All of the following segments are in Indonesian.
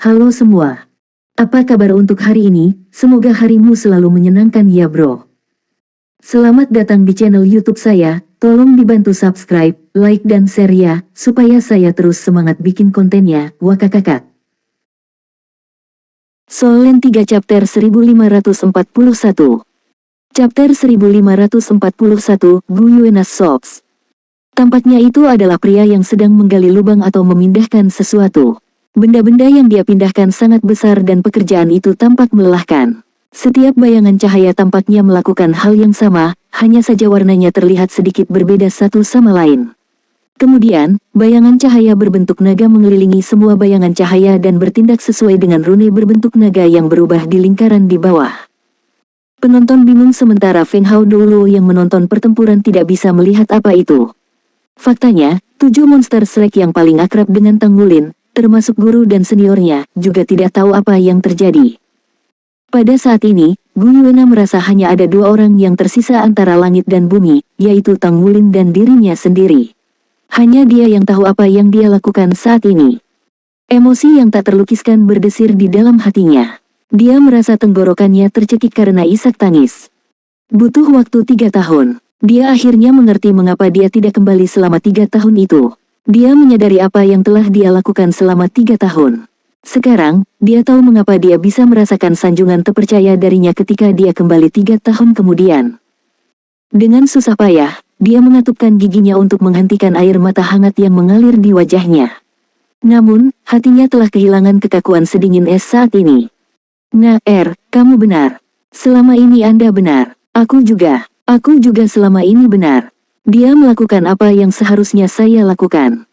Halo semua. Apa kabar untuk hari ini? Semoga harimu selalu menyenangkan ya bro. Selamat datang di channel YouTube saya. Tolong dibantu subscribe, like dan share ya, supaya saya terus semangat bikin kontennya. Wakakakak. Solen 3 chapter 1541. Chapter 1541, Guyuenas Sops. Tampaknya itu adalah pria yang sedang menggali lubang atau memindahkan sesuatu. Benda-benda yang dia pindahkan sangat besar dan pekerjaan itu tampak melelahkan. Setiap bayangan cahaya tampaknya melakukan hal yang sama, hanya saja warnanya terlihat sedikit berbeda satu sama lain. Kemudian, bayangan cahaya berbentuk naga mengelilingi semua bayangan cahaya dan bertindak sesuai dengan rune berbentuk naga yang berubah di lingkaran di bawah. Penonton bingung sementara Feng Hao dulu yang menonton pertempuran tidak bisa melihat apa itu. Faktanya, 7 monster Slack yang paling akrab dengan Tang Wulin, termasuk guru dan seniornya, juga tidak tahu apa yang terjadi. Pada saat ini, Guyuena merasa hanya ada 2 orang yang tersisa antara langit dan bumi, yaitu Tang Wulin dan dirinya sendiri. Hanya dia yang tahu apa yang dia lakukan saat ini. Emosi yang tak terlukiskan berdesir di dalam hatinya. Dia merasa tenggorokannya tercekik karena isak tangis. Butuh waktu 3 tahun. Dia akhirnya mengerti mengapa dia tidak kembali selama 3 tahun itu. Dia menyadari apa yang telah dia lakukan selama 3 tahun. Sekarang, dia tahu mengapa dia bisa merasakan sanjungan terpercaya darinya ketika dia kembali 3 tahun kemudian. Dengan susah payah, dia mengatupkan giginya untuk menghentikan air mata hangat yang mengalir di wajahnya. Namun, hatinya telah kehilangan kekakuan sedingin es saat ini. Nah, kamu benar. Selama ini Anda benar. Aku juga selama ini benar. Dia melakukan apa yang seharusnya saya lakukan.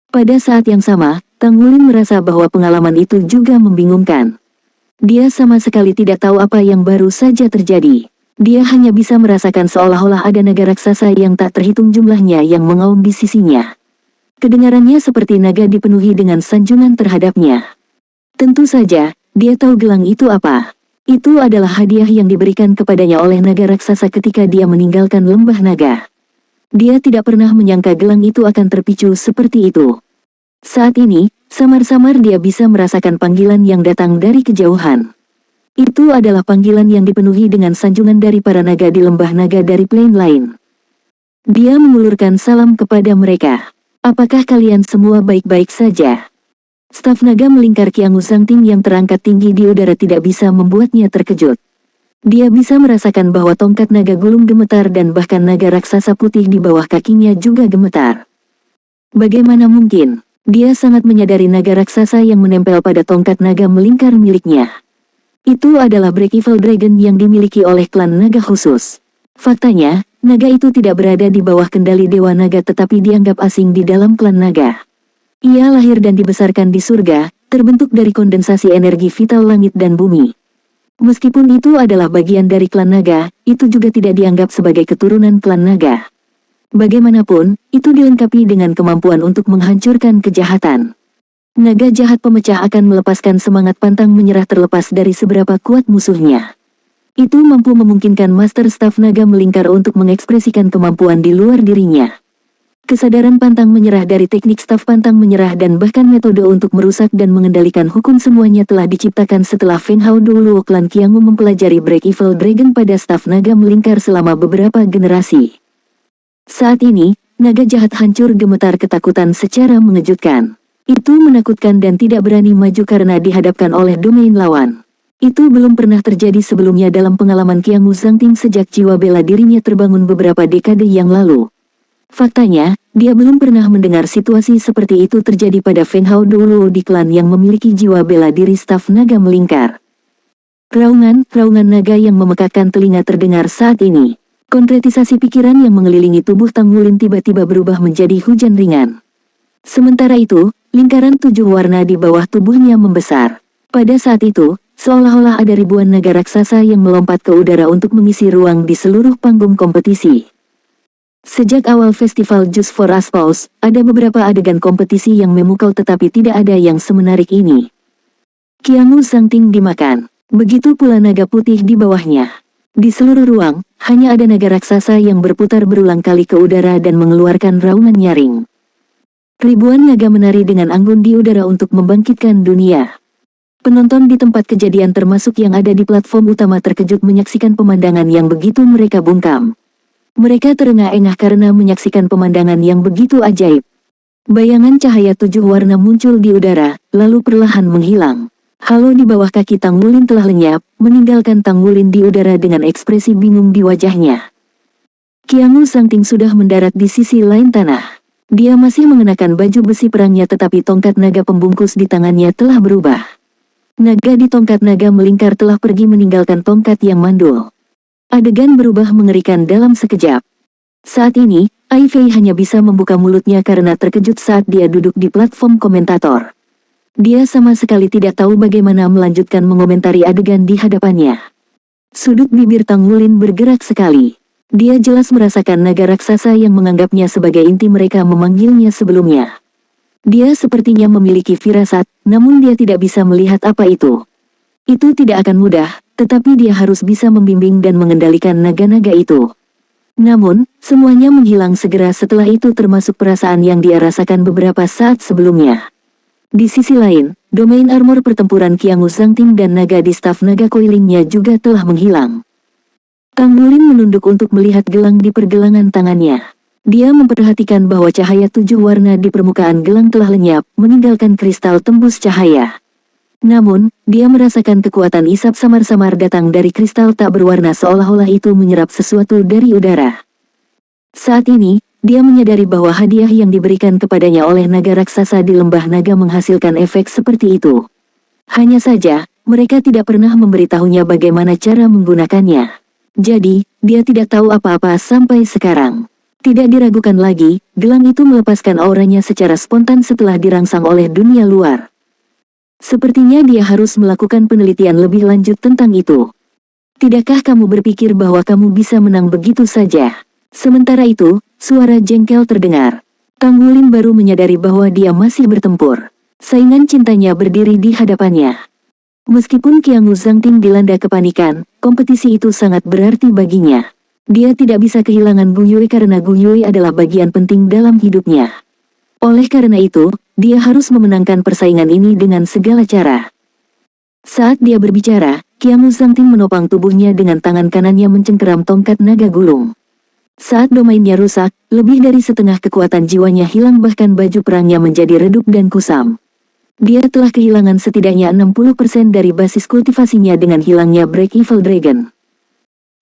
Pada saat yang sama, Tang Wulin merasa bahwa pengalaman itu juga membingungkan. Dia sama sekali tidak tahu apa yang baru saja terjadi. Dia hanya bisa merasakan seolah-olah ada naga raksasa yang tak terhitung jumlahnya yang mengaum di sisinya. Kedengarannya seperti naga dipenuhi dengan sanjungan terhadapnya. Tentu saja, dia tahu gelang itu apa. Itu adalah hadiah yang diberikan kepadanya oleh naga raksasa ketika dia meninggalkan lembah naga. Dia tidak pernah menyangka gelang itu akan terpicu seperti itu. Saat ini, samar-samar dia bisa merasakan panggilan yang datang dari kejauhan. Itu adalah panggilan yang dipenuhi dengan sanjungan dari para naga di lembah naga dari plain lain. Dia mengulurkan salam kepada mereka. Apakah kalian semua baik-baik saja? Staf naga melingkar Qiangu Zhangting yang terangkat tinggi di udara tidak bisa membuatnya terkejut. Dia bisa merasakan bahwa tongkat naga gulung gemetar dan bahkan naga raksasa putih di bawah kakinya juga gemetar. Bagaimana mungkin? Dia sangat menyadari naga raksasa yang menempel pada tongkat naga melingkar miliknya. Itu adalah Black Evil Dragon yang dimiliki oleh klan naga khusus. Faktanya, naga itu tidak berada di bawah kendali Dewa Naga tetapi dianggap asing di dalam klan naga. Ia lahir dan dibesarkan di surga, terbentuk dari kondensasi energi vital langit dan bumi. Meskipun itu adalah bagian dari klan naga, itu juga tidak dianggap sebagai keturunan klan naga. Bagaimanapun, itu dilengkapi dengan kemampuan untuk menghancurkan kejahatan. Naga jahat pemecah akan melepaskan semangat pantang menyerah terlepas dari seberapa kuat musuhnya. Itu mampu memungkinkan Master Staff Naga melingkar untuk mengekspresikan kemampuan di luar dirinya. Kesadaran pantang menyerah dari teknik staf pantang menyerah dan bahkan metode untuk merusak dan mengendalikan hukum semuanya telah diciptakan setelah Feng Hao dulu klan Qiangu mempelajari Black Evil Dragon pada staf naga melingkar selama beberapa generasi. Saat ini, naga jahat hancur gemetar ketakutan secara mengejutkan. Itu menakutkan dan tidak berani maju karena dihadapkan oleh domain lawan. Itu belum pernah terjadi sebelumnya dalam pengalaman Qiangu Zhangting sejak jiwa bela dirinya terbangun beberapa dekade yang lalu. Faktanya, dia belum pernah mendengar situasi seperti itu terjadi pada Feng Hao dulu di klan yang memiliki jiwa bela diri staf naga melingkar. Raungan naga yang memekakkan telinga terdengar saat ini. Konkretisasi pikiran yang mengelilingi tubuh Tang Wulin tiba-tiba berubah menjadi hujan ringan. Sementara itu, lingkaran 7 warna di bawah tubuhnya membesar. Pada saat itu, seolah-olah ada ribuan naga raksasa yang melompat ke udara untuk mengisi ruang di seluruh panggung kompetisi. Sejak awal festival Just for Us Pause, ada beberapa adegan kompetisi yang memukau tetapi tidak ada yang semenarik ini. Qiangu Zhangting dimakan. Begitu pula naga putih di bawahnya. Di seluruh ruang, hanya ada naga raksasa yang berputar berulang kali ke udara dan mengeluarkan raungan nyaring. Ribuan naga menari dengan anggun di udara untuk membangkitkan dunia. Penonton di tempat kejadian termasuk yang ada di platform utama terkejut menyaksikan pemandangan yang begitu mereka bungkam. Mereka terengah-engah karena menyaksikan pemandangan yang begitu ajaib. Bayangan cahaya 7 warna muncul di udara, lalu perlahan menghilang. Halo di bawah kaki Tang Wulin telah lenyap, meninggalkan Tang Wulin di udara dengan ekspresi bingung di wajahnya. Qiangu Zhangting sudah mendarat di sisi lain tanah. Dia masih mengenakan baju besi perangnya tetapi tongkat naga pembungkus di tangannya telah berubah. Naga di tongkat naga melingkar telah pergi meninggalkan tongkat yang mandul. Adegan berubah mengerikan dalam sekejap. Saat ini, Ai Fei hanya bisa membuka mulutnya karena terkejut saat dia duduk di platform komentator. Dia sama sekali tidak tahu bagaimana melanjutkan mengomentari adegan di hadapannya. Sudut bibir Tang Wulin bergerak sekali. Dia jelas merasakan naga raksasa yang menganggapnya sebagai inti mereka memanggilnya sebelumnya. Dia sepertinya memiliki firasat, namun dia tidak bisa melihat apa itu. Itu tidak akan mudah, tetapi dia harus bisa membimbing dan mengendalikan naga-naga itu. Namun, semuanya menghilang segera setelah itu termasuk perasaan yang dia rasakan beberapa saat sebelumnya. Di sisi lain, domain armor pertempuran Qiangu Zhangting dan naga di staf naga coilingnya juga telah menghilang. Tang Wulin menunduk untuk melihat gelang di pergelangan tangannya. Dia memperhatikan bahwa cahaya 7 warna di permukaan gelang telah lenyap, meninggalkan kristal tembus cahaya. Namun, dia merasakan kekuatan isap samar-samar datang dari kristal tak berwarna seolah-olah itu menyerap sesuatu dari udara. Saat ini, dia menyadari bahwa hadiah yang diberikan kepadanya oleh naga raksasa di lembah naga menghasilkan efek seperti itu. Hanya saja, mereka tidak pernah memberitahunya bagaimana cara menggunakannya. Jadi, dia tidak tahu apa-apa sampai sekarang. Tidak diragukan lagi, gelang itu melepaskan auranya secara spontan setelah dirangsang oleh dunia luar. Sepertinya dia harus melakukan penelitian lebih lanjut tentang itu. Tidakkah kamu berpikir bahwa kamu bisa menang begitu saja? Sementara itu, suara jengkel terdengar. Tang Wulin baru menyadari bahwa dia masih bertempur. Saingan cintanya berdiri di hadapannya. Meskipun Qiangu Zhangting dilanda kepanikan, kompetisi itu sangat berarti baginya. Dia tidak bisa kehilangan Gu Yue karena Gu Yue adalah bagian penting dalam hidupnya. Oleh karena itu, dia harus memenangkan persaingan ini dengan segala cara. Saat dia berbicara, Qiangu Zhangting menopang tubuhnya dengan tangan kanannya mencengkeram tongkat naga gulung. Saat domainnya rusak, lebih dari setengah kekuatan jiwanya hilang bahkan baju perangnya menjadi redup dan kusam. Dia telah kehilangan setidaknya 60% dari basis kultivasinya dengan hilangnya Break Evil Dragon.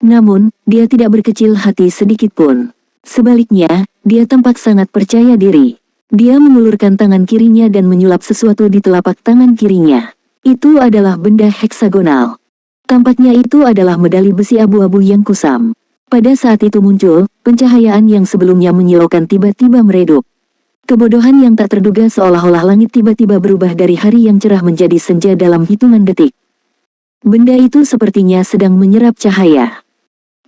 Namun, dia tidak berkecil hati sedikit pun. Sebaliknya, dia tampak sangat percaya diri. Dia mengulurkan tangan kirinya dan menyulap sesuatu di telapak tangan kirinya. Itu adalah benda heksagonal. Tampaknya itu adalah medali besi abu-abu yang kusam. Pada saat itu muncul, pencahayaan yang sebelumnya menyilaukan tiba-tiba meredup. Kebodohan yang tak terduga seolah-olah langit tiba-tiba berubah dari hari yang cerah menjadi senja dalam hitungan detik. Benda itu sepertinya sedang menyerap cahaya.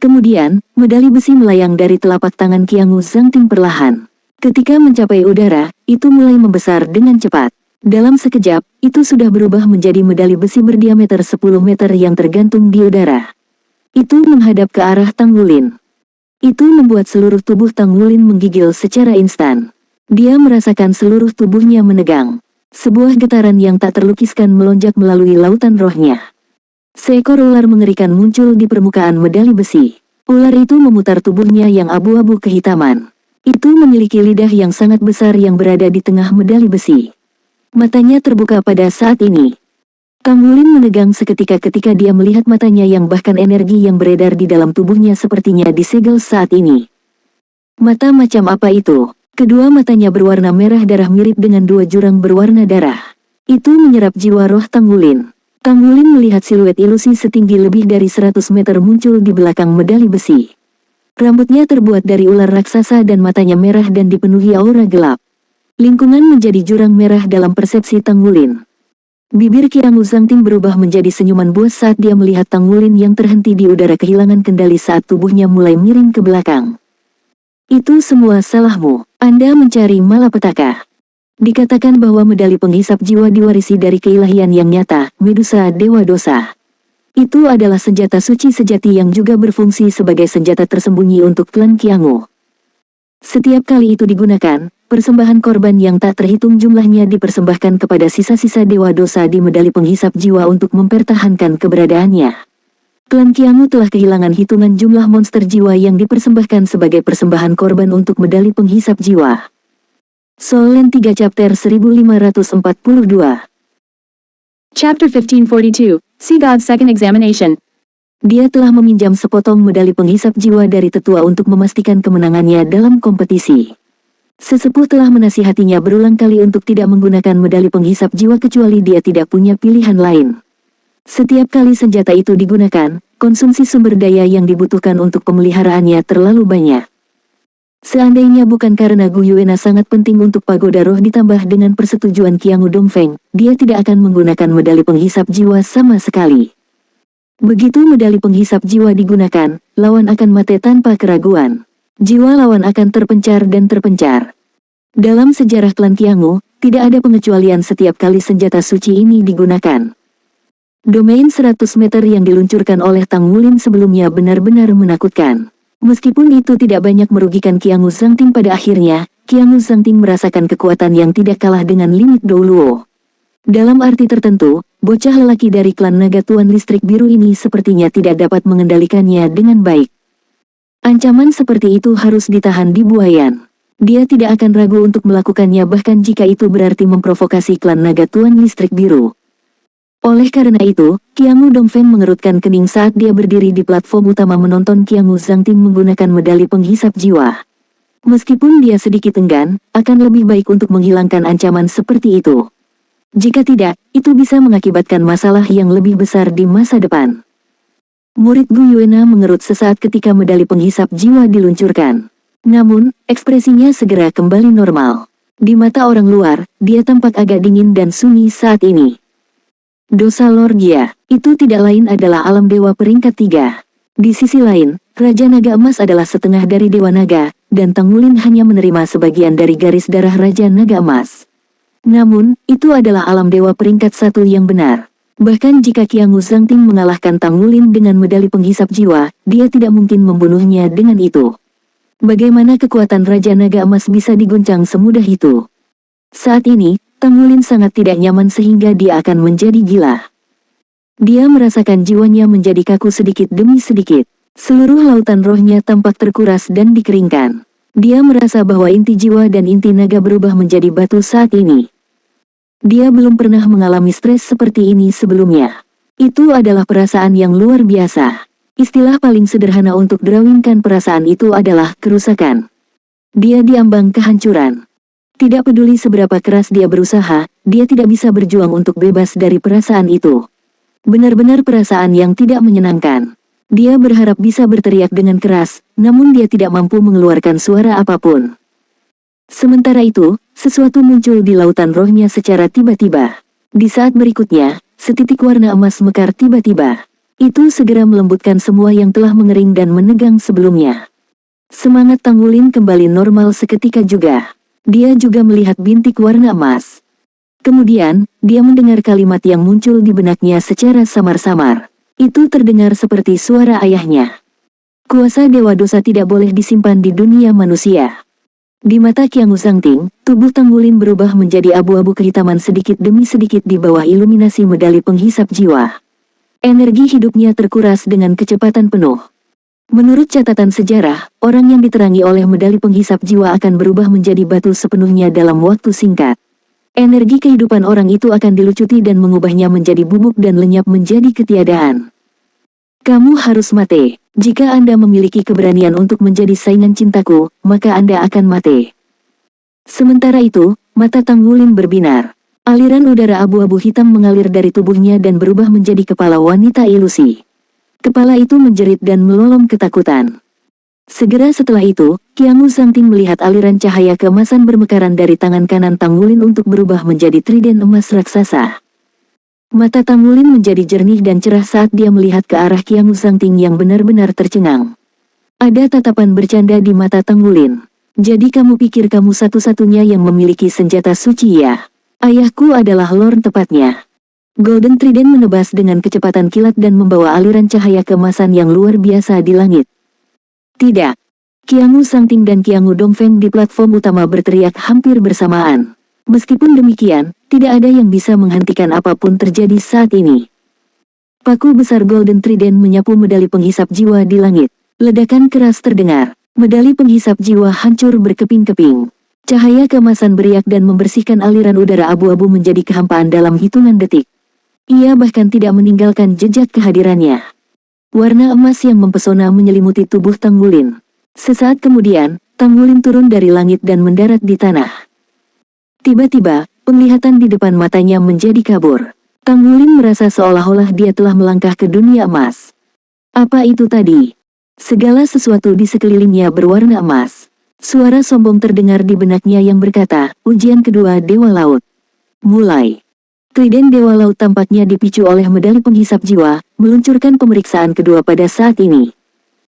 Kemudian, medali besi melayang dari telapak tangan Qiangu Zhangting perlahan. Ketika mencapai udara, itu mulai membesar dengan cepat. Dalam sekejap, itu sudah berubah menjadi medali besi berdiameter 10 meter yang tergantung di udara. Itu menghadap ke arah Tang Wulin. Itu membuat seluruh tubuh Tang Wulin menggigil secara instan. Dia merasakan seluruh tubuhnya menegang. Sebuah getaran yang tak terlukiskan melonjak melalui lautan rohnya. Seekor ular mengerikan muncul di permukaan medali besi. Ular itu memutar tubuhnya yang abu-abu kehitaman. Itu memiliki lidah yang sangat besar yang berada di tengah medali besi. Matanya terbuka pada saat ini. Tang Wulin menegang seketika ketika dia melihat matanya yang bahkan energi yang beredar di dalam tubuhnya sepertinya disegel saat ini. Mata macam apa itu? Kedua matanya berwarna merah darah mirip dengan dua jurang berwarna darah. Itu menyerap jiwa roh Tang Wulin. Tang Wulin melihat siluet ilusi setinggi lebih dari 100 meter muncul di belakang medali besi. Rambutnya terbuat dari ular raksasa dan matanya merah dan dipenuhi aura gelap. Lingkungan menjadi jurang merah dalam persepsi Tang Wulin. Bibir Qiangu Zhangting berubah menjadi senyuman buas saat dia melihat Tang Wulin yang terhenti di udara kehilangan kendali saat tubuhnya mulai miring ke belakang. Itu semua salahmu, Anda mencari malapetaka. Dikatakan bahwa medali penghisap jiwa diwarisi dari keilahian yang nyata, Medusa Dewa Dosa. Itu adalah senjata suci sejati yang juga berfungsi sebagai senjata tersembunyi untuk klan Qiangu. Setiap kali itu digunakan, persembahan korban yang tak terhitung jumlahnya dipersembahkan kepada sisa-sisa dewa dosa di medali penghisap jiwa untuk mempertahankan keberadaannya. Klan Qiangu telah kehilangan hitungan jumlah monster jiwa yang dipersembahkan sebagai persembahan korban untuk medali penghisap jiwa. Soul Land 3 Chapter 1542. Chapter 1542, See God's Second Examination. Dia telah meminjam sepotong medali penghisap jiwa dari tetua untuk memastikan kemenangannya dalam kompetisi. Sesepuh telah menasihatinya berulang kali untuk tidak menggunakan medali penghisap jiwa kecuali dia tidak punya pilihan lain. Setiap kali senjata itu digunakan, konsumsi sumber daya yang dibutuhkan untuk pemeliharaannya terlalu banyak. Seandainya bukan karena Gu Yuena sangat penting untuk pagoda roh ditambah dengan persetujuan Qiangu Dongfeng, dia tidak akan menggunakan medali penghisap jiwa sama sekali. Begitu medali penghisap jiwa digunakan, lawan akan mati tanpa keraguan. Jiwa lawan akan terpencar dan terpencar. Dalam sejarah klan Qiangu, tidak ada pengecualian setiap kali senjata suci ini digunakan. Domain 100 meter yang diluncurkan oleh Tang Wulin sebelumnya benar-benar menakutkan. Meskipun itu tidak banyak merugikan Qiangu Zhangting pada akhirnya, Qiangu Zhangting merasakan kekuatan yang tidak kalah dengan limit Douluo. Dalam arti tertentu, bocah lelaki dari klan naga Tuan Listrik Biru ini sepertinya tidak dapat mengendalikannya dengan baik. Ancaman seperti itu harus ditahan di buayan. Dia tidak akan ragu untuk melakukannya bahkan jika itu berarti memprovokasi klan naga Tuan Listrik Biru. Oleh karena itu, Qiangu Dongfeng mengerutkan kening saat dia berdiri di platform utama menonton Qiangu Zhangting menggunakan medali penghisap jiwa. Meskipun dia sedikit enggan, akan lebih baik untuk menghilangkan ancaman seperti itu. Jika tidak, itu bisa mengakibatkan masalah yang lebih besar di masa depan. Murid Gu Yuena mengerut sesaat ketika medali penghisap jiwa diluncurkan. Namun, ekspresinya segera kembali normal. Di mata orang luar, dia tampak agak dingin dan sunyi saat ini. Dosa Lorgia, itu tidak lain adalah alam dewa peringkat 3. Di sisi lain, Raja Naga Emas adalah setengah dari Dewa Naga, dan Tang Wulin hanya menerima sebagian dari garis darah Raja Naga Emas. Namun, itu adalah alam dewa peringkat 1 yang benar. Bahkan jika Qiangu Zhangting mengalahkan Tang Wulin dengan medali penghisap jiwa, dia tidak mungkin membunuhnya dengan itu. Bagaimana kekuatan Raja Naga Emas bisa diguncang semudah itu? Saat ini, Tang Wulin sangat tidak nyaman sehingga dia akan menjadi gila. Dia merasakan jiwanya menjadi kaku sedikit demi sedikit. Seluruh lautan rohnya tampak terkuras dan dikeringkan. Dia merasa bahwa inti jiwa dan inti naga berubah menjadi batu saat ini. Dia belum pernah mengalami stres seperti ini sebelumnya. Itu adalah perasaan yang luar biasa. Istilah paling sederhana untuk drawingkan perasaan itu adalah kerusakan. Dia diambang kehancuran. Tidak peduli seberapa keras dia berusaha, dia tidak bisa berjuang untuk bebas dari perasaan itu. Benar-benar perasaan yang tidak menyenangkan. Dia berharap bisa berteriak dengan keras, namun dia tidak mampu mengeluarkan suara apapun. Sementara itu, sesuatu muncul di lautan rohnya secara tiba-tiba. Di saat berikutnya, setitik warna emas mekar tiba-tiba. Itu segera melembutkan semua yang telah mengering dan menegang sebelumnya. Semangat Tang Wulin kembali normal seketika juga. Dia juga melihat bintik warna emas. Kemudian, dia mendengar kalimat yang muncul di benaknya secara samar-samar. Itu terdengar seperti suara ayahnya. Kuasa Dewa Dosa tidak boleh disimpan di dunia manusia. Di mata Qiangu Zhangting, tubuh Tang Wulin berubah menjadi abu-abu kehitaman sedikit demi sedikit di bawah iluminasi medali penghisap jiwa. Energi hidupnya terkuras dengan kecepatan penuh. Menurut catatan sejarah, orang yang diterangi oleh medali penghisap jiwa akan berubah menjadi batu sepenuhnya dalam waktu singkat. Energi kehidupan orang itu akan dilucuti dan mengubahnya menjadi bubuk dan lenyap menjadi ketiadaan. Kamu harus mati. Jika Anda memiliki keberanian untuk menjadi saingan cintaku, maka Anda akan mati. Sementara itu, mata Tang Wulin berbinar. Aliran udara abu-abu hitam mengalir dari tubuhnya dan berubah menjadi kepala wanita ilusi. Kepala itu menjerit dan melolong ketakutan. Segera setelah itu, Qiangu Zhangting melihat aliran cahaya keemasan bermekaran dari tangan kanan Tang Wulin untuk berubah menjadi trident emas raksasa. Mata Tang Wulin menjadi jernih dan cerah saat dia melihat ke arah Qiangu Zhangting yang benar-benar tercengang. Ada tatapan bercanda di mata Tang Wulin. Jadi kamu pikir kamu satu-satunya yang memiliki senjata suci ya? Ayahku adalah Lord tepatnya. Golden Trident menebas dengan kecepatan kilat dan membawa aliran cahaya keemasan yang luar biasa di langit. Tidak. Qiangu Sangting dan Qiangu Dongfeng di platform utama berteriak hampir bersamaan. Meskipun demikian, tidak ada yang bisa menghentikan apapun terjadi saat ini. Paku besar Golden Trident menyapu medali penghisap jiwa di langit. Ledakan keras terdengar. Medali penghisap jiwa hancur berkeping-keping. Cahaya keemasan beriak dan membersihkan aliran udara abu-abu menjadi kehampaan dalam hitungan detik. Ia bahkan tidak meninggalkan jejak kehadirannya. Warna emas yang mempesona menyelimuti tubuh Tanggulin. Sesaat kemudian, Tanggulin turun dari langit dan mendarat di tanah. Tiba-tiba, penglihatan di depan matanya menjadi kabur. Tanggulin merasa seolah-olah dia telah melangkah ke dunia emas. Apa itu tadi? Segala sesuatu di sekelilingnya berwarna emas. Suara sombong terdengar di benaknya yang berkata, ujian kedua Dewa Laut. Mulai. Trident Dewa Laut tampaknya dipicu oleh medali penghisap jiwa, meluncurkan pemeriksaan kedua pada saat ini.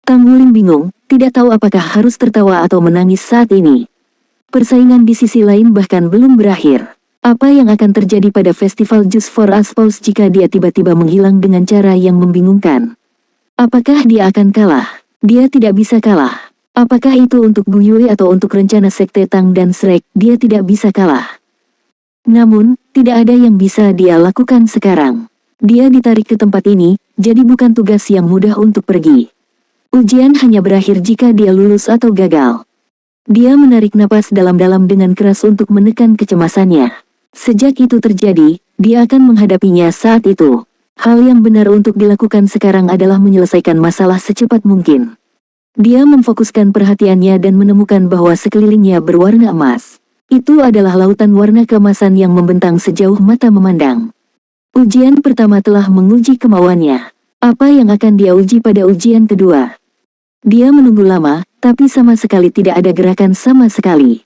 Tanggulin bingung, tidak tahu apakah harus tertawa atau menangis saat ini. Persaingan di sisi lain bahkan belum berakhir. Apa yang akan terjadi pada festival Just for Us Pause jika dia tiba-tiba menghilang dengan cara yang membingungkan? Apakah dia akan kalah? Dia tidak bisa kalah. Apakah itu untuk Bu Yue atau untuk rencana Sekte Tang dan Shrek? Dia tidak bisa kalah. Namun, tidak ada yang bisa dia lakukan sekarang. Dia ditarik ke tempat ini, jadi bukan tugas yang mudah untuk pergi. Ujian hanya berakhir jika dia lulus atau gagal. Dia menarik napas dalam-dalam dengan keras untuk menekan kecemasannya. Sejak itu terjadi, dia akan menghadapinya saat itu. Hal yang benar untuk dilakukan sekarang adalah menyelesaikan masalah secepat mungkin. Dia memfokuskan perhatiannya dan menemukan bahwa sekelilingnya berwarna emas. Itu adalah lautan warna keemasan yang membentang sejauh mata memandang. Ujian pertama telah menguji kemauannya. Apa yang akan dia uji pada ujian kedua? Dia menunggu lama, tapi sama sekali tidak ada gerakan sama sekali.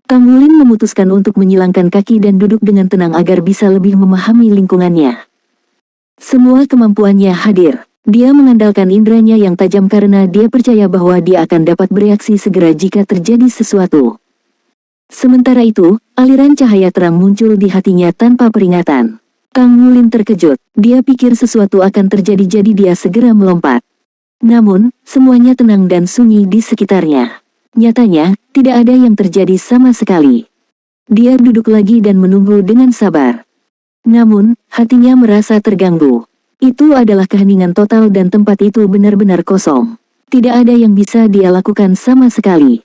Tanggulin memutuskan untuk menyilangkan kaki dan duduk dengan tenang agar bisa lebih memahami lingkungannya. Semua kemampuannya hadir. Dia mengandalkan indranya yang tajam karena dia percaya bahwa dia akan dapat bereaksi segera jika terjadi sesuatu. Sementara itu, aliran cahaya terang muncul di hatinya tanpa peringatan. Tanggulin terkejut. Dia pikir sesuatu akan terjadi jadi dia segera melompat. Namun, semuanya tenang dan sunyi di sekitarnya. Nyatanya, tidak ada yang terjadi sama sekali. Dia duduk lagi dan menunggu dengan sabar. Namun, hatinya merasa terganggu. Itu adalah keheningan total dan tempat itu benar-benar kosong. Tidak ada yang bisa dia lakukan sama sekali.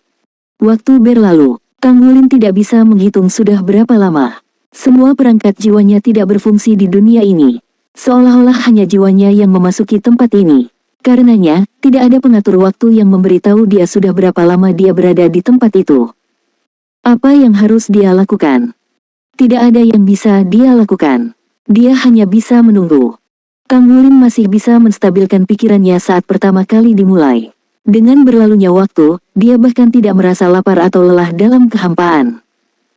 Waktu berlalu, Tanggulin tidak bisa menghitung sudah berapa lama. Semua perangkat jiwanya tidak berfungsi di dunia ini. Seolah-olah hanya jiwanya yang memasuki tempat ini. Karenanya, tidak ada pengatur waktu yang memberitahu dia sudah berapa lama dia berada di tempat itu. Apa yang harus dia lakukan? Tidak ada yang bisa dia lakukan. Dia hanya bisa menunggu. Tanggulin masih bisa menstabilkan pikirannya saat pertama kali dimulai. Dengan berlalunya waktu, dia bahkan tidak merasa lapar atau lelah dalam kehampaan.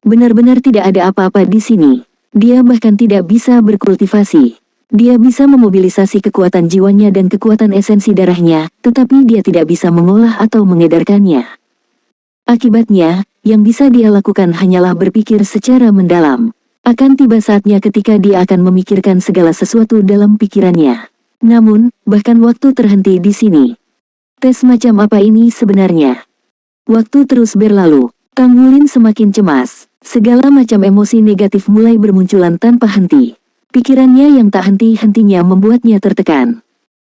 Benar-benar tidak ada apa-apa di sini. Dia bahkan tidak bisa berkultivasi. Dia bisa memobilisasi kekuatan jiwanya dan kekuatan esensi darahnya, tetapi dia tidak bisa mengolah atau mengedarkannya. Akibatnya, yang bisa dia lakukan hanyalah berpikir secara mendalam. Akan tiba saatnya ketika dia akan memikirkan segala sesuatu dalam pikirannya. Namun, bahkan waktu terhenti di sini. Tes macam apa ini sebenarnya? Waktu terus berlalu. Tanggulin semakin cemas. Segala macam emosi negatif mulai bermunculan tanpa henti. Pikirannya yang tak henti-hentinya membuatnya tertekan.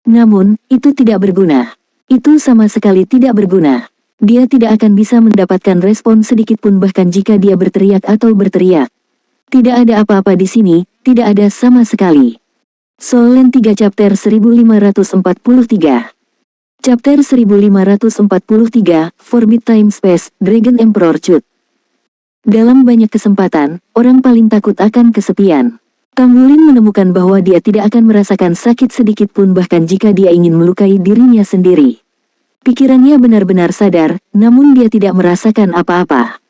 Namun, itu tidak berguna. Itu sama sekali tidak berguna. Dia tidak akan bisa mendapatkan respon sedikitpun bahkan jika dia berteriak atau berteriak. Tidak ada apa-apa di sini, tidak ada sama sekali. Soul Land 3 Chapter 1543. Chapter 1543, Forbid Time Space, Dragon Emperor Cut. Dalam banyak kesempatan, orang paling takut akan kesepian. Tanggulin menemukan bahwa dia tidak akan merasakan sakit sedikit pun bahkan jika dia ingin melukai dirinya sendiri. Pikirannya benar-benar sadar, namun dia tidak merasakan apa-apa.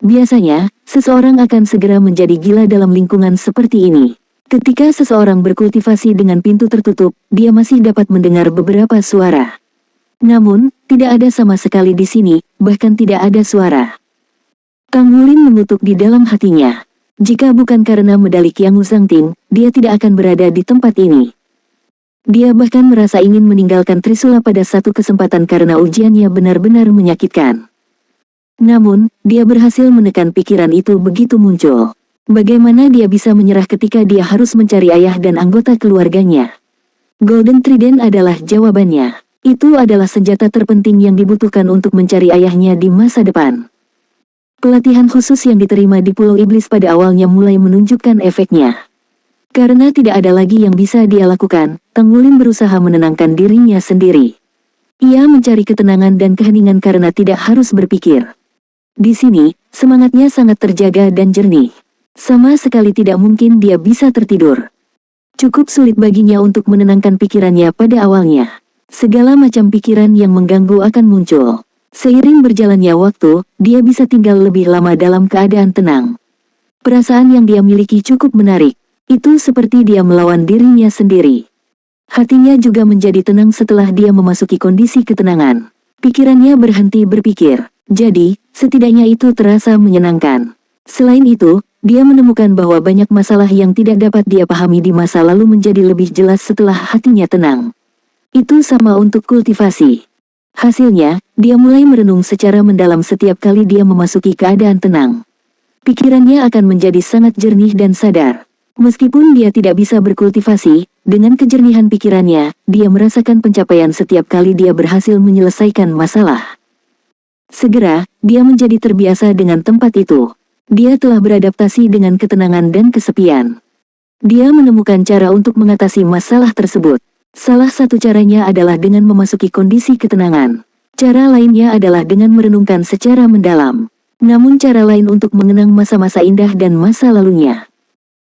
Biasanya, seseorang akan segera menjadi gila dalam lingkungan seperti ini. Ketika seseorang berkultivasi dengan pintu tertutup, dia masih dapat mendengar beberapa suara. Namun, tidak ada sama sekali di sini, bahkan tidak ada suara. Tanggulin mengutuk di dalam hatinya. Jika bukan karena medali Qiangu Sangting, dia tidak akan berada di tempat ini. Dia bahkan merasa ingin meninggalkan Trisula pada satu kesempatan karena ujiannya benar-benar menyakitkan. Namun, dia berhasil menekan pikiran itu begitu muncul. Bagaimana dia bisa menyerah ketika dia harus mencari ayah dan anggota keluarganya? Golden Trident adalah jawabannya. Itu adalah senjata terpenting yang dibutuhkan untuk mencari ayahnya di masa depan. Pelatihan khusus yang diterima di Pulau Iblis pada awalnya mulai menunjukkan efeknya. Karena tidak ada lagi yang bisa dia lakukan, Tang Wulin berusaha menenangkan dirinya sendiri. Ia mencari ketenangan dan keheningan karena tidak harus berpikir. Di sini, semangatnya sangat terjaga dan jernih. Sama sekali tidak mungkin dia bisa tertidur. Cukup sulit baginya untuk menenangkan pikirannya pada awalnya. Segala macam pikiran yang mengganggu akan muncul. Seiring berjalannya waktu, dia bisa tinggal lebih lama dalam keadaan tenang. Perasaan yang dia miliki cukup menarik. Itu seperti dia melawan dirinya sendiri. Hatinya juga menjadi tenang setelah dia memasuki kondisi ketenangan. Pikirannya berhenti berpikir. Jadi, setidaknya itu terasa menyenangkan. Selain itu, dia menemukan bahwa banyak masalah yang tidak dapat dia pahami di masa lalu menjadi lebih jelas setelah hatinya tenang. Itu sama untuk kultivasi. Hasilnya, dia mulai merenung secara mendalam setiap kali dia memasuki keadaan tenang. Pikirannya akan menjadi sangat jernih dan sadar. Meskipun dia tidak bisa berkultivasi, dengan kejernihan pikirannya, dia merasakan pencapaian setiap kali dia berhasil menyelesaikan masalah. Segera, dia menjadi terbiasa dengan tempat itu. Dia telah beradaptasi dengan ketenangan dan kesepian. Dia menemukan cara untuk mengatasi masalah tersebut. Salah satu caranya adalah dengan memasuki kondisi ketenangan. Cara lainnya adalah dengan merenungkan secara mendalam. Namun cara lain untuk mengenang masa-masa indah dan masa lalunya.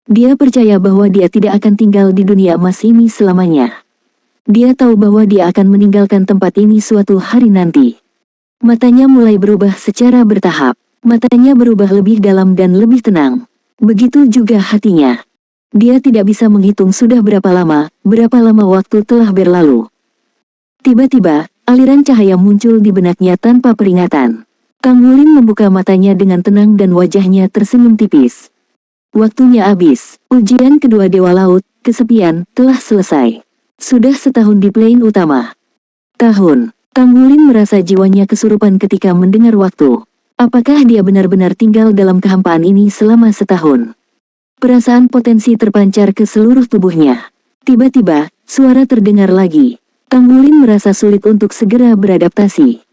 Dia percaya bahwa dia tidak akan tinggal di dunia emas ini selamanya. Dia tahu bahwa dia akan meninggalkan tempat ini suatu hari nanti. Matanya mulai berubah secara bertahap. Matanya berubah lebih dalam dan lebih tenang. Begitu juga hatinya. Dia tidak bisa menghitung sudah berapa lama waktu telah berlalu. Tiba-tiba, aliran cahaya muncul di benaknya tanpa peringatan. Tang Wulin membuka matanya dengan tenang dan wajahnya tersenyum tipis. Waktunya habis. Ujian kedua Dewa Laut, kesepian, telah selesai. Sudah setahun di plane utama. Tahun. Tang Wulin merasa jiwanya kesurupan ketika mendengar waktu. Apakah dia benar-benar tinggal dalam kehampaan ini selama setahun? Perasaan potensi terpancar ke seluruh tubuhnya. Tiba-tiba, suara terdengar lagi. Tang Wulin merasa sulit untuk segera beradaptasi.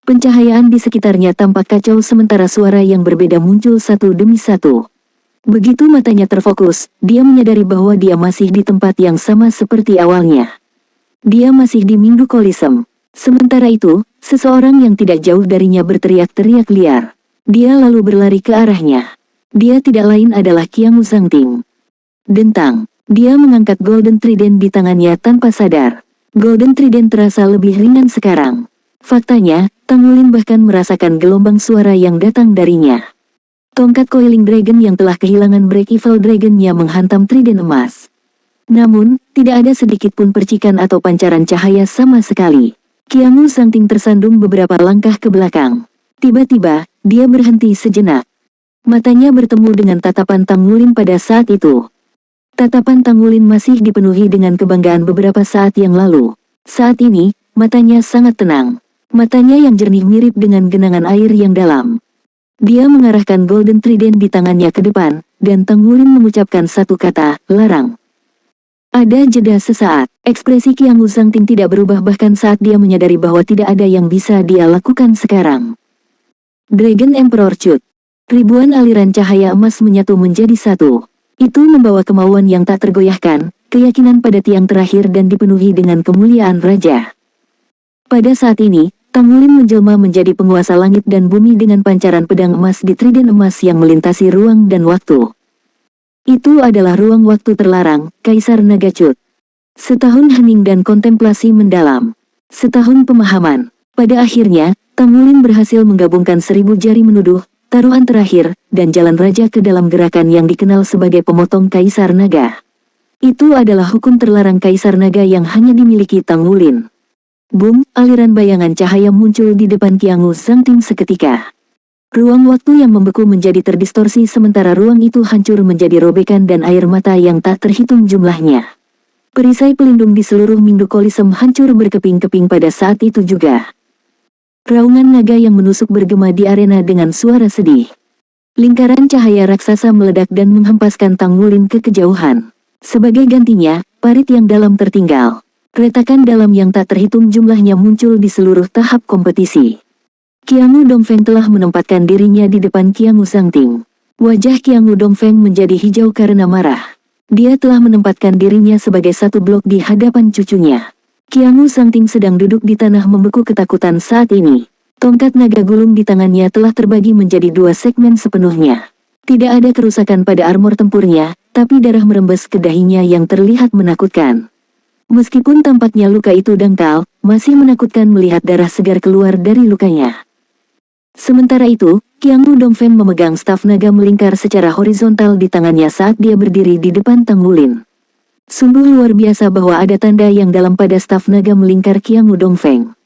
Pencahayaan di sekitarnya tampak kacau sementara suara yang berbeda muncul satu demi satu. Begitu matanya terfokus, dia menyadari bahwa dia masih di tempat yang sama seperti awalnya. Dia masih di Mingdu Coliseum. Sementara itu, seseorang yang tidak jauh darinya berteriak-teriak liar. Dia lalu berlari ke arahnya. Dia tidak lain adalah Qiangu Zhangting. Dentang. Dia mengangkat Golden Trident di tangannya tanpa sadar. Golden Trident terasa lebih ringan sekarang. Faktanya, Tang Wulin bahkan merasakan gelombang suara yang datang darinya. Tongkat Coiling Dragon yang telah kehilangan Break Evil Dragon-nya menghantam Trident emas. Namun, tidak ada sedikit pun percikan atau pancaran cahaya sama sekali. Qiangu Zhangting tersandung beberapa langkah ke belakang. Tiba-tiba, dia berhenti sejenak. Matanya bertemu dengan tatapan Tang Wulin pada saat itu. Tatapan Tang Wulin masih dipenuhi dengan kebanggaan beberapa saat yang lalu. Saat ini, matanya sangat tenang. Matanya yang jernih mirip dengan genangan air yang dalam. Dia mengarahkan Golden Trident di tangannya ke depan, dan Tang Wulin mengucapkan satu kata, larang. Ada jeda sesaat, ekspresi Qiangu Zhangting tidak berubah bahkan saat dia menyadari bahwa tidak ada yang bisa dia lakukan sekarang. Dragon Emperor Cut. Ribuan aliran cahaya emas menyatu menjadi satu. Itu membawa kemauan yang tak tergoyahkan, keyakinan pada tiang terakhir dan dipenuhi dengan kemuliaan raja. Pada saat ini, Tang Wulin menjelma menjadi penguasa langit dan bumi dengan pancaran pedang emas di trident emas yang melintasi ruang dan waktu. Itu adalah ruang waktu terlarang, Kaisar Naga Cut. Setahun hening dan kontemplasi mendalam. Setahun pemahaman. Pada akhirnya, Tang Wulin berhasil menggabungkan 1000 jari menuduh, taruhan terakhir, dan jalan raja ke dalam gerakan yang dikenal sebagai pemotong Kaisar Naga. Itu adalah hukum terlarang Kaisar Naga yang hanya dimiliki Tang Wulin. Boom, aliran bayangan cahaya muncul di depan Qiangu Zhangting seketika. Ruang waktu yang membeku menjadi terdistorsi sementara ruang itu hancur menjadi robekan dan air mata yang tak terhitung jumlahnya. Perisai pelindung di seluruh Mindu Kolisem hancur berkeping-keping pada saat itu juga. Raungan naga yang menusuk bergema di arena dengan suara sedih. Lingkaran cahaya raksasa meledak dan menghempaskan Tang Wulin ke kejauhan. Sebagai gantinya, parit yang dalam tertinggal. Retakan dalam yang tak terhitung jumlahnya muncul di seluruh tahap kompetisi. Qiangu Dongfeng telah menempatkan dirinya di depan Qiangu Zhangting. Wajah Qiangu Dongfeng menjadi hijau karena marah. Dia telah menempatkan dirinya sebagai satu blok di hadapan cucunya. Qiangu Zhangting sedang duduk di tanah membeku ketakutan saat ini. Tongkat naga gulung di tangannya telah terbagi menjadi dua segmen sepenuhnya. Tidak ada kerusakan pada armor tempurnya, tapi darah merembes ke dahinya yang terlihat menakutkan. Meskipun tampaknya luka itu dangkal, masih menakutkan melihat darah segar keluar dari lukanya. Sementara itu, Qiangu Dongfeng memegang staf naga melingkar secara horizontal di tangannya saat dia berdiri di depan Tang Wulin. Sungguh luar biasa bahwa ada tanda yang dalam pada staf naga melingkar Qiangu Dongfeng.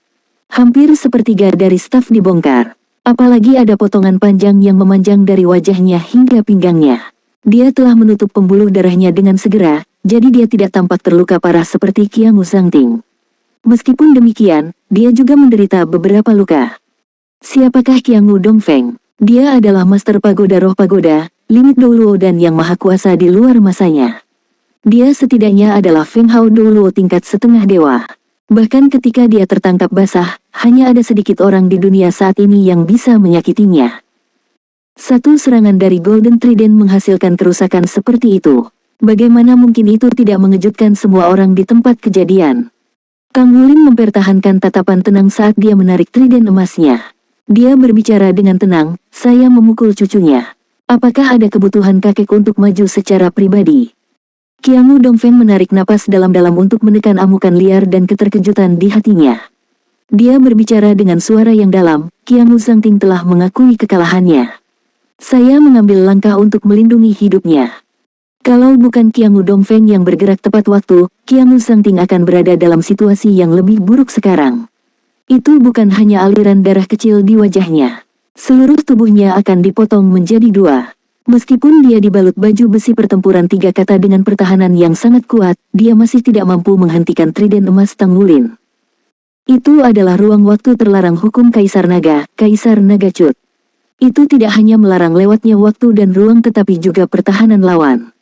Hampir sepertiga dari staf dibongkar. Apalagi ada potongan panjang yang memanjang dari wajahnya hingga pinggangnya. Dia telah menutup pembuluh darahnya dengan segera, jadi dia tidak tampak terluka parah seperti Qiangu Zhangting. Meskipun demikian, dia juga menderita beberapa luka. Siapakah Qiangu Dongfeng? Dia adalah Master Pagoda Roh Pagoda, Limit Douluo dan yang maha kuasa di luar masanya. Dia setidaknya adalah Feng Hao Douluo tingkat setengah dewa. Bahkan ketika dia tertangkap basah, hanya ada sedikit orang di dunia saat ini yang bisa menyakitinya. Satu serangan dari Golden Trident menghasilkan kerusakan seperti itu. Bagaimana mungkin itu tidak mengejutkan semua orang di tempat kejadian? Tang Wulin mempertahankan tatapan tenang saat dia menarik trident emasnya. Dia berbicara dengan tenang, saya memukul cucunya. Apakah ada kebutuhan kakek untuk maju secara pribadi? Qiangu Dongfeng menarik napas dalam-dalam untuk menekan amukan liar dan keterkejutan di hatinya. Dia berbicara dengan suara yang dalam, Qiangu Zhangting telah mengakui kekalahannya. Saya mengambil langkah untuk melindungi hidupnya. Kalau bukan Qiangu Dongfeng yang bergerak tepat waktu, Qiangu Zhangting akan berada dalam situasi yang lebih buruk sekarang. Itu bukan hanya aliran darah kecil di wajahnya. Seluruh tubuhnya akan dipotong menjadi dua. Meskipun dia dibalut baju besi pertempuran 3 kata dengan pertahanan yang sangat kuat, dia masih tidak mampu menghentikan trident emas Tang Wulin. Itu adalah ruang waktu terlarang hukum Kaisar Naga, Kaisar Naga Cut. Itu tidak hanya melarang lewatnya waktu dan ruang tetapi juga pertahanan lawan.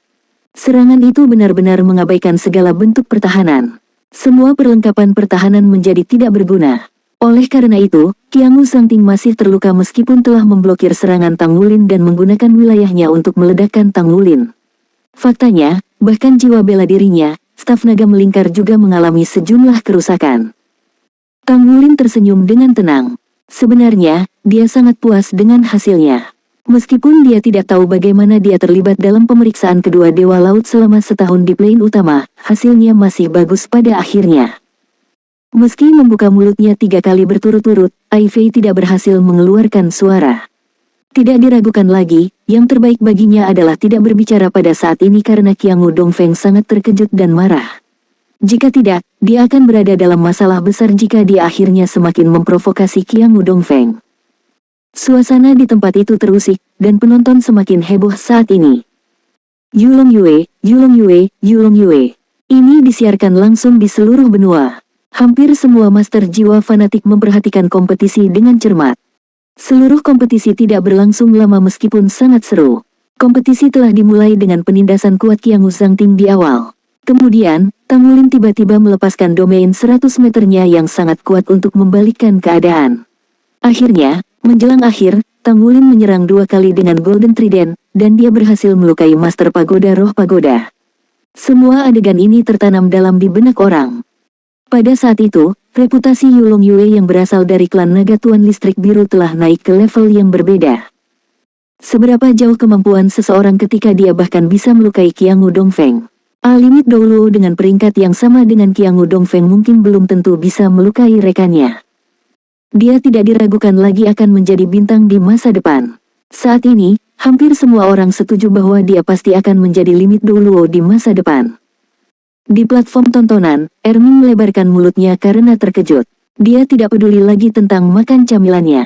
Serangan itu benar-benar mengabaikan segala bentuk pertahanan. Semua perlengkapan pertahanan menjadi tidak berguna. Oleh karena itu, Qiangu Zhangting masih terluka meskipun telah memblokir serangan Tang Wulin dan menggunakan wilayahnya untuk meledakkan Tang Wulin. Faktanya, bahkan jiwa bela dirinya, staf naga melingkar juga mengalami sejumlah kerusakan. Tang Wulin tersenyum dengan tenang. Sebenarnya, dia sangat puas dengan hasilnya. Meskipun dia tidak tahu bagaimana dia terlibat dalam pemeriksaan kedua Dewa Laut selama setahun di plane utama, hasilnya masih bagus pada akhirnya. Meski membuka mulutnya 3 kali berturut-turut, Ai Fei tidak berhasil mengeluarkan suara. Tidak diragukan lagi, yang terbaik baginya adalah tidak berbicara pada saat ini karena Qiangu Dongfeng sangat terkejut dan marah. Jika tidak, dia akan berada dalam masalah besar jika dia akhirnya semakin memprovokasi Qiangu Dongfeng. Suasana di tempat itu terusik, dan penonton semakin heboh saat ini. Yulong Yue, Yulong Yue, Yulong Yue. Ini disiarkan langsung di seluruh benua. Hampir semua master jiwa fanatik memperhatikan kompetisi dengan cermat. Seluruh kompetisi tidak berlangsung lama meskipun sangat seru. Kompetisi telah dimulai dengan penindasan kuat Qiangu Zhangting di awal. Kemudian, Tang Wulin tiba-tiba melepaskan domain 100 meternya yang sangat kuat untuk membalikkan keadaan. Akhirnya, menjelang akhir, Tang Wulin menyerang 2 kali dengan Golden Trident, dan dia berhasil melukai Master Pagoda Roh Pagoda. Semua adegan ini tertanam dalam di benak orang. Pada saat itu, reputasi Yulong Yue yang berasal dari klan Naga Tuan Listrik Biru telah naik ke level yang berbeda. Seberapa jauh kemampuan seseorang ketika dia bahkan bisa melukai Qiangu Dongfeng? Limit Douluo dengan peringkat yang sama dengan Qiangu Dongfeng mungkin belum tentu bisa melukai rekannya. Dia tidak diragukan lagi akan menjadi bintang di masa depan. Saat ini, hampir semua orang setuju bahwa dia pasti akan menjadi Limit Douluo di masa depan. Di platform tontonan, Ermin melebarkan mulutnya karena terkejut. Dia tidak peduli lagi tentang makan camilannya.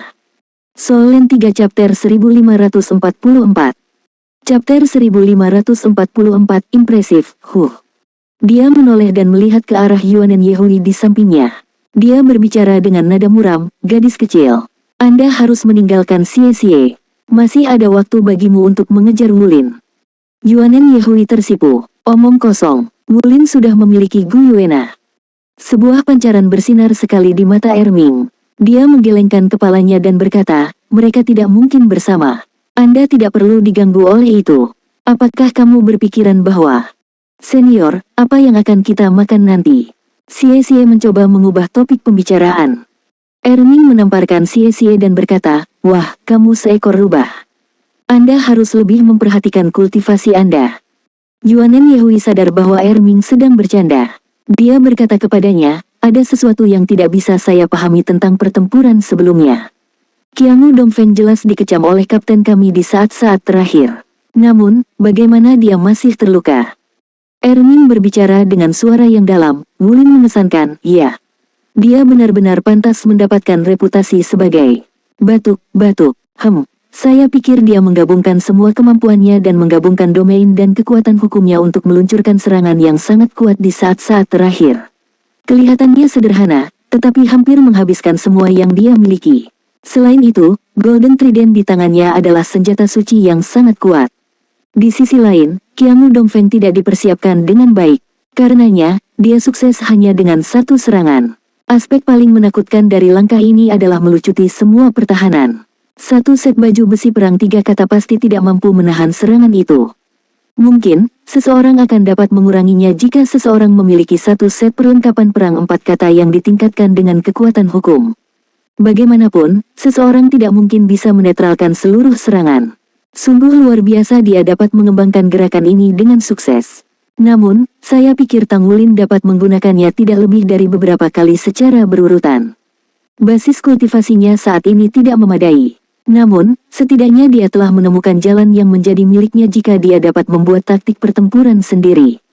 Soul Land 3 Chapter 1544. Chapter 1544 Impresif, Dia menoleh dan melihat ke arah Yuanen Yehui di sampingnya. Dia berbicara dengan nada muram, "Gadis kecil. Anda harus meninggalkan Xie. Masih ada waktu bagimu untuk mengejar Wulin." Yuanen Yehui tersipu. "Omong kosong. Wulin sudah memiliki Gu Yuena." Sebuah pancaran bersinar sekali di mata Erming. Dia menggelengkan kepalanya dan berkata, "Mereka tidak mungkin bersama. Anda tidak perlu diganggu oleh itu. Apakah kamu berpikiran bahwa... Senior, apa yang akan kita makan nanti?" Xie mencoba mengubah topik pembicaraan. Erming menamparkan Xie dan berkata, "Wah, kamu seekor rubah. Anda harus lebih memperhatikan kultivasi Anda." Yuanen Yehui sadar bahwa Erming sedang bercanda. Dia berkata kepadanya, "Ada sesuatu yang tidak bisa saya pahami tentang pertempuran sebelumnya. Qiangu Dongfeng jelas dikecam oleh kapten kami di saat-saat terakhir. Namun, bagaimana dia masih terluka?" Erming berbicara dengan suara yang dalam. Wulin mengesankan, "Iya. Dia benar-benar pantas mendapatkan reputasi sebagai batuk. Saya pikir dia menggabungkan semua kemampuannya dan menggabungkan domain dan kekuatan hukumnya untuk meluncurkan serangan yang sangat kuat di saat-saat terakhir. Kelihatannya sederhana, tetapi hampir menghabiskan semua yang dia miliki. Selain itu, Golden Trident di tangannya adalah senjata suci yang sangat kuat. Di sisi lain, Qiangu Dongfeng tidak dipersiapkan dengan baik. Karenanya, dia sukses hanya dengan satu serangan. Aspek paling menakutkan dari langkah ini adalah melucuti semua pertahanan. Satu set baju besi perang 3 kata pasti tidak mampu menahan serangan itu. Mungkin, seseorang akan dapat menguranginya jika seseorang memiliki satu set perlengkapan perang 4 kata yang ditingkatkan dengan kekuatan hukum. Bagaimanapun, seseorang tidak mungkin bisa menetralkan seluruh serangan. Sungguh luar biasa dia dapat mengembangkan gerakan ini dengan sukses. Namun, saya pikir Tang Wulin dapat menggunakannya tidak lebih dari beberapa kali secara berurutan. Basis kultivasinya saat ini tidak memadai. Namun, setidaknya dia telah menemukan jalan yang menjadi miliknya jika dia dapat membuat taktik pertempuran sendiri.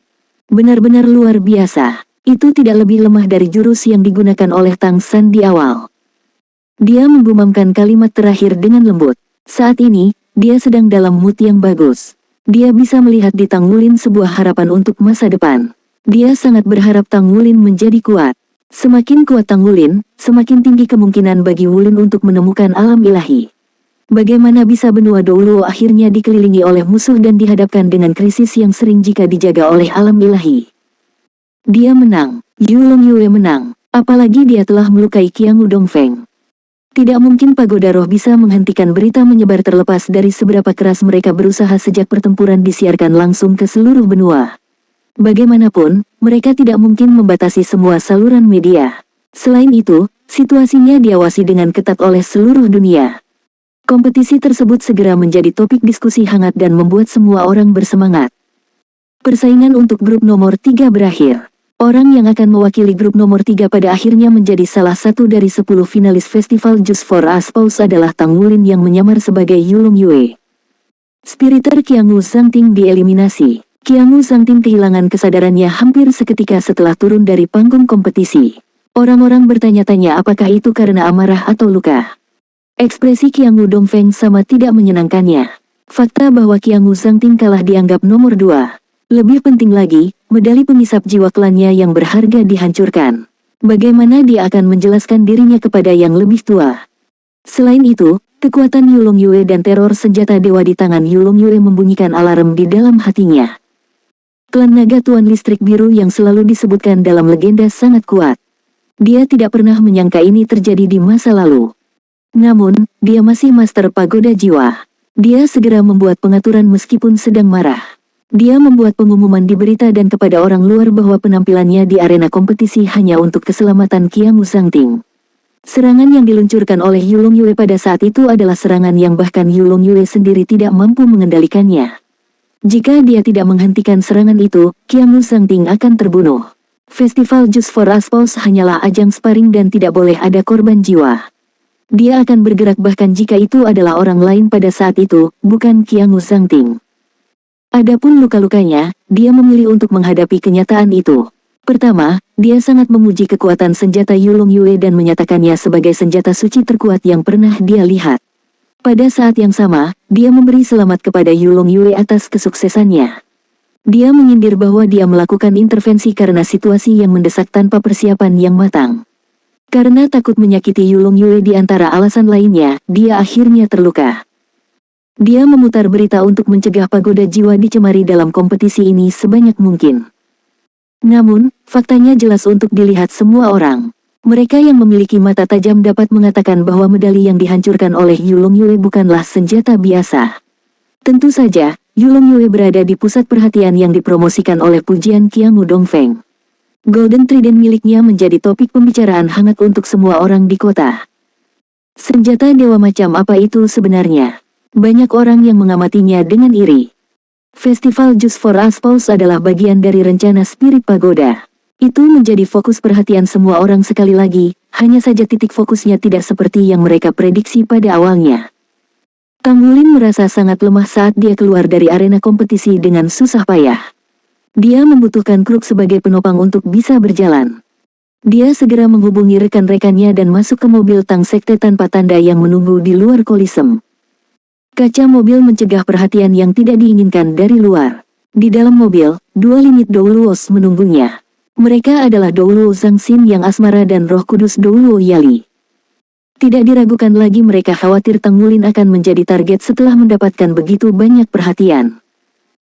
Benar-benar luar biasa. Itu tidak lebih lemah dari jurus yang digunakan oleh Tang San di awal. Dia menggumamkan kalimat terakhir dengan lembut. Saat ini, dia sedang dalam mood yang bagus. Dia bisa melihat di Tang Wulin sebuah harapan untuk masa depan. Dia sangat berharap Tang Wulin menjadi kuat. Semakin kuat Tang Wulin, semakin tinggi kemungkinan bagi Wulin untuk menemukan alam ilahi. Bagaimana bisa benua Douluo akhirnya dikelilingi oleh musuh dan dihadapkan dengan krisis yang sering jika dijaga oleh alam ilahi? Dia menang. Yulong Yue menang. Apalagi dia telah melukai Qiangu Dongfeng. Tidak mungkin Pagoda Roh bisa menghentikan berita menyebar terlepas dari seberapa keras mereka berusaha sejak pertempuran disiarkan langsung ke seluruh benua. Bagaimanapun, mereka tidak mungkin membatasi semua saluran media. Selain itu, situasinya diawasi dengan ketat oleh seluruh dunia. Kompetisi tersebut segera menjadi topik diskusi hangat dan membuat semua orang bersemangat. Persaingan untuk grup nomor 3 berakhir. Orang yang akan mewakili grup nomor 3 pada akhirnya menjadi salah satu dari 10 finalis festival Just for Us Pause adalah Tang Wulin yang menyamar sebagai Yulong Yue. Spiriter Qiangu Zhangting dieliminasi. Qiangu Zhangting kehilangan kesadarannya hampir seketika setelah turun dari panggung kompetisi. Orang-orang bertanya-tanya apakah itu karena amarah atau luka. Ekspresi Qiangu Dongfeng sama tidak menyenangkannya. Fakta bahwa Qiangu Zhangting kalah dianggap nomor 2. Lebih penting lagi, medali pengisap jiwa klannya yang berharga dihancurkan. Bagaimana dia akan menjelaskan dirinya kepada yang lebih tua? Selain itu, kekuatan Yulong Yue dan teror senjata dewa di tangan Yulong Yue membunyikan alarm di dalam hatinya. Klan naga Tuan Listrik Biru yang selalu disebutkan dalam legenda sangat kuat. Dia tidak pernah menyangka ini terjadi di masa lalu. Namun, dia masih master pagoda jiwa. Dia segera membuat pengaturan meskipun sedang marah. Dia membuat pengumuman di berita dan kepada orang luar bahwa penampilannya di arena kompetisi hanya untuk keselamatan Qiangu Zhangting. Serangan yang diluncurkan oleh Yulong Yue pada saat itu adalah serangan yang bahkan Yulong Yue sendiri tidak mampu mengendalikannya. Jika dia tidak menghentikan serangan itu, Qiangu Zhangting akan terbunuh. Festival Just for Us Pause hanyalah ajang sparring dan tidak boleh ada korban jiwa. Dia akan bergerak bahkan jika itu adalah orang lain pada saat itu, bukan Qiangu Zhangting. Adapun luka-lukanya, dia memilih untuk menghadapi kenyataan itu. Pertama, dia sangat memuji kekuatan senjata Yulong Yue dan menyatakannya sebagai senjata suci terkuat yang pernah dia lihat. Pada saat yang sama, dia memberi selamat kepada Yulong Yue atas kesuksesannya. Dia menyindir bahwa dia melakukan intervensi karena situasi yang mendesak tanpa persiapan yang matang. Karena takut menyakiti Yulong Yue di antara alasan lainnya, dia akhirnya terluka. Dia memutar berita untuk mencegah pagoda jiwa dicemari dalam kompetisi ini sebanyak mungkin. Namun, faktanya jelas untuk dilihat semua orang. Mereka yang memiliki mata tajam dapat mengatakan bahwa medali yang dihancurkan oleh Yulong Yue bukanlah senjata biasa. Tentu saja, Yulong Yue berada di pusat perhatian yang dipromosikan oleh pujian Qiangu Dongfeng. Golden Trident miliknya menjadi topik pembicaraan hangat untuk semua orang di kota. Senjata dewa macam apa itu sebenarnya? Banyak orang yang mengamatinya dengan iri. Festival Just for Aspals adalah bagian dari rencana Spirit Pagoda. Itu menjadi fokus perhatian semua orang sekali lagi, hanya saja titik fokusnya tidak seperti yang mereka prediksi pada awalnya. Tang Wulin merasa sangat lemah saat dia keluar dari arena kompetisi dengan susah payah. Dia membutuhkan Kruk sebagai penopang untuk bisa berjalan. Dia segera menghubungi rekan-rekannya dan masuk ke mobil Tang Sekte tanpa tanda yang menunggu di luar Kolisem. Kaca mobil mencegah perhatian yang tidak diinginkan dari luar. Di dalam mobil, dua limit Douluos menunggunya. Mereka adalah Douluo Zhangxin yang asmara dan Roh Kudus Douluo Yali. Tidak diragukan lagi mereka khawatir Tang Wulin akan menjadi target setelah mendapatkan begitu banyak perhatian.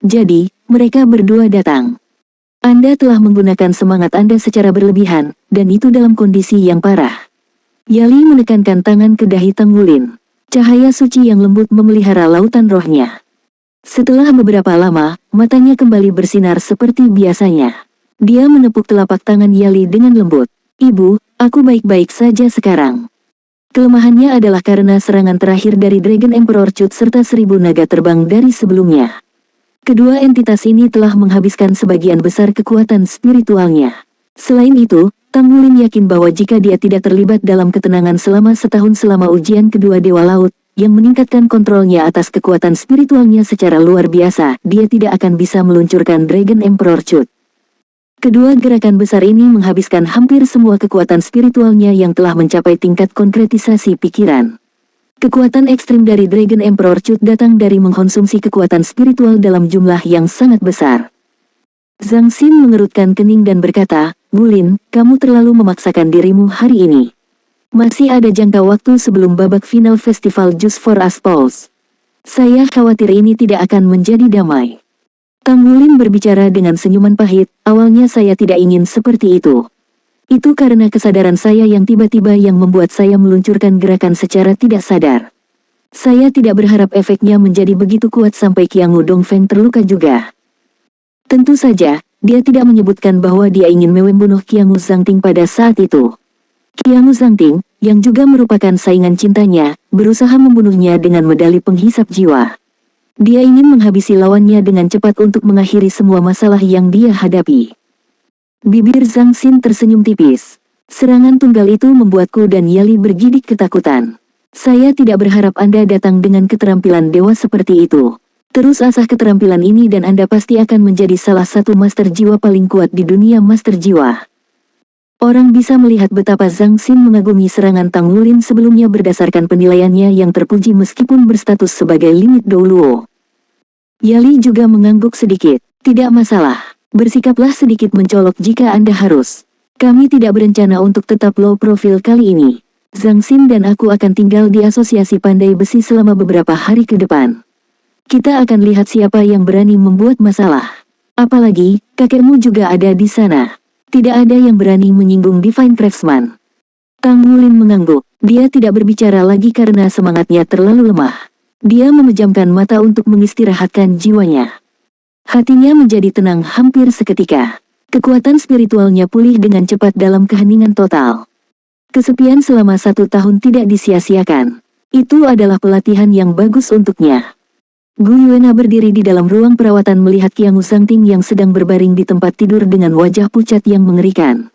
Jadi, mereka berdua datang. Anda telah menggunakan semangat Anda secara berlebihan, dan itu dalam kondisi yang parah. Yali menekankan tangan ke dahi Tang Wulin. Cahaya suci yang lembut memelihara lautan rohnya. Setelah beberapa lama, matanya kembali bersinar seperti biasanya. Dia menepuk telapak tangan Yali dengan lembut. Ibu, aku baik-baik saja sekarang. Kelemahannya adalah karena serangan terakhir dari Dragon Emperor Cut serta 1000 naga terbang dari sebelumnya. Kedua entitas ini telah menghabiskan sebagian besar kekuatan spiritualnya. Selain itu, Tang Wulin yakin bahwa jika dia tidak terlibat dalam ketenangan selama setahun selama ujian kedua Dewa Laut, yang meningkatkan kontrolnya atas kekuatan spiritualnya secara luar biasa, dia tidak akan bisa meluncurkan Dragon Emperor Cut. Kedua gerakan besar ini menghabiskan hampir semua kekuatan spiritualnya yang telah mencapai tingkat konkretisasi pikiran. Kekuatan ekstrim dari Dragon Emperor Cut datang dari mengkonsumsi kekuatan spiritual dalam jumlah yang sangat besar. Zhangxin mengerutkan kening dan berkata, Wulin, kamu terlalu memaksakan dirimu hari ini. Masih ada jangka waktu sebelum babak final Festival Just for Aspals. Saya khawatir ini tidak akan menjadi damai. Tang Wulin berbicara dengan senyuman pahit, awalnya saya tidak ingin seperti itu. Itu karena kesadaran saya yang tiba-tiba yang membuat saya meluncurkan gerakan secara tidak sadar. Saya tidak berharap efeknya menjadi begitu kuat sampai Qiangu Dongfeng terluka juga. Tentu saja, dia tidak menyebutkan bahwa dia ingin membunuh Qiangu Zhangting pada saat itu. Qiangu Zhangting, yang juga merupakan saingan cintanya, berusaha membunuhnya dengan medali penghisap jiwa. Dia ingin menghabisi lawannya dengan cepat untuk mengakhiri semua masalah yang dia hadapi. Bibir Zhangxin tersenyum tipis. Serangan tunggal itu membuatku dan Yali bergidik ketakutan. Saya tidak berharap Anda datang dengan keterampilan dewa seperti itu. Terus asah keterampilan ini dan Anda pasti akan menjadi salah satu master jiwa paling kuat di dunia master jiwa. Orang bisa melihat betapa Zhangxin mengagumi serangan Tang Wulin sebelumnya berdasarkan penilaiannya yang terpuji meskipun berstatus sebagai limit Douluo. Yali juga mengangguk sedikit. Tidak masalah. Bersikaplah sedikit mencolok jika Anda harus. Kami tidak berencana untuk tetap low profile kali ini. Zhangxin dan aku akan tinggal di asosiasi pandai besi selama beberapa hari ke depan. Kita akan lihat siapa yang berani membuat masalah. Apalagi, kakekmu juga ada di sana. Tidak ada yang berani menyinggung Divine Craftsman. Tang Wulin mengangguk. Dia tidak berbicara lagi karena semangatnya terlalu lemah. Dia memejamkan mata untuk mengistirahatkan jiwanya. Hatinya menjadi tenang hampir seketika. Kekuatan spiritualnya pulih dengan cepat dalam keheningan total. Kesepian selama 1 tahun tidak disia-siakan. Itu adalah pelatihan yang bagus untuknya. Gu Yuena berdiri di dalam ruang perawatan melihat Qiangu Zhangting yang sedang berbaring di tempat tidur dengan wajah pucat yang mengerikan.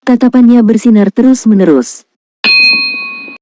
Tatapannya bersinar terus-menerus.